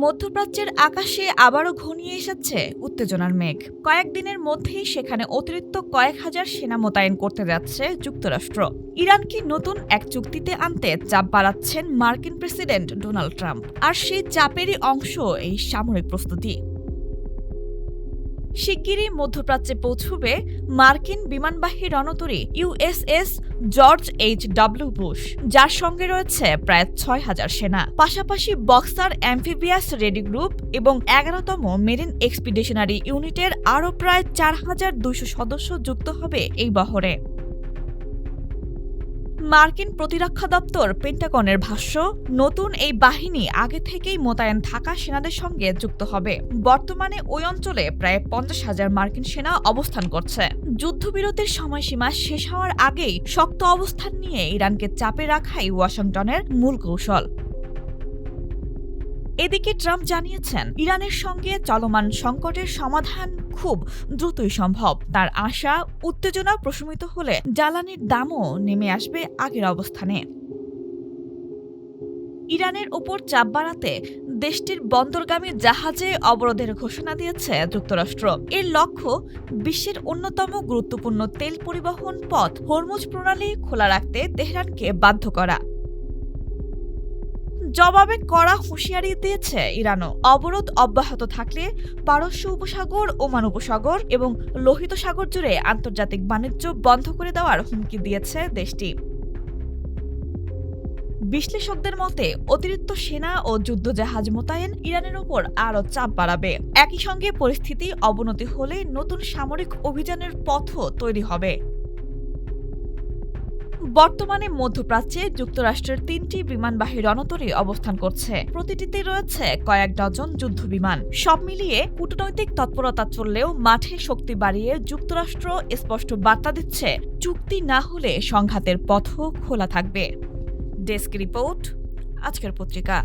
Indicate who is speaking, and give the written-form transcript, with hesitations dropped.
Speaker 1: মধ্যপ্রাচ্যের আকাশে আবারও ঘনিয়ে এসেছে উত্তেজনার মেঘ। কয়েকদিনের মধ্যেই সেখানে অতিরিক্ত কয়েক হাজার সেনা মোতায়েন করতে যাচ্ছে যুক্তরাষ্ট্র। ইরানকে নতুন এক চুক্তিতে আনতে চাপ বাড়াচ্ছেন মার্কিন প্রেসিডেন্ট ডোনাল্ড ট্রাম্প, আর সেই চাপেরই অংশ এই সামরিক প্রস্তুতি। শিগগিরই মধ্যপ্রাচ্যে পৌঁছবে মার্কিন বিমানবাহী রণতরী ইউএসএস জর্জ এইচ.ডব্লিউ. বুশ, যার সঙ্গে রয়েছে প্রায় ৬,০০০ সেনা। পাশাপাশি বক্সার অ্যাম্ফিবিয়াস রেডি গ্রুপ এবং ১১তম মেরিন এক্সপিডিশনারি ইউনিটের আরও প্রায় ৪,২০০ সদস্য যুক্ত হবে এই বহরে। মার্কিন প্রতিরক্ষা দপ্তর পেন্টাগনের ভাষ্য, নতুন এই বাহিনী আগে থেকেই মোতায়েন থাকা সেনাদের সঙ্গে যুক্ত হবে। বর্তমানে ওই অঞ্চলে প্রায় ৫০,০০০ মার্কিন সেনা অবস্থান করছে। যুদ্ধবিরতির সময়সীমা শেষ হওয়ার আগেই শক্ত অবস্থান নিয়ে ইরানকে চাপে রাখাই ওয়াশিংটনের মূল কৌশল। এদিকে ট্রাম্প জানিয়েছেন, ইরানের সঙ্গে চলমান সংকটের সমাধান খুব দ্রুতই সম্ভব। তার আশা, উত্তেজনা প্রশমিত হলে জ্বালানির দামও নেমে আসবে আগের অবস্থানে। ইরানের ওপর চাপ বাড়াতে দেশটির বন্দরগামী জাহাজে অবরোধের ঘোষণা দিয়েছে যুক্তরাষ্ট্র। এর লক্ষ্য বিশ্বের অন্যতম গুরুত্বপূর্ণ তেল পরিবহন পথ হরমুজ প্রণালী খোলা রাখতে তেহরানকে বাধ্য করা। জবাবে কড়া হুঁশিয়ারি দিয়েছে ইরানও। অবরোধ অব্যাহত থাকলে পারস্য উপসাগর, ওমান উপসাগর এবং লোহিত সাগর জুড়ে আন্তর্জাতিক বাণিজ্য বন্ধ করে দেওয়ার হুমকি দিয়েছে দেশটি। বিশ্লেষকদের মতে, অতিরিক্ত সেনা ও যুদ্ধজাহাজ মোতায়েন ইরানের ওপর আরও চাপ বাড়াবে। একই সঙ্গে পরিস্থিতি অবনতি হলে নতুন সামরিক অভিযানের পথও তৈরি হবে। বর্তমানে মধ্যপ্রাচ্যে যুক্তরাষ্ট্রের ৩টি বিমানবাহী রণতরী অবস্থান করছে। প্রতিটিতে রয়েছে কয়েক ডজন যুদ্ধবিমান। সব মিলিয়ে কূটনৈতিক তৎপরতা চললেও মাঠে শক্তি বাড়িয়ে যুক্তরাষ্ট্র স্পষ্ট বার্তা দিচ্ছে, চুক্তি না হলে সংঘাতের পথও খোলা থাকবে। ডেস্ক রিপোর্ট, আজকের পত্রিকা।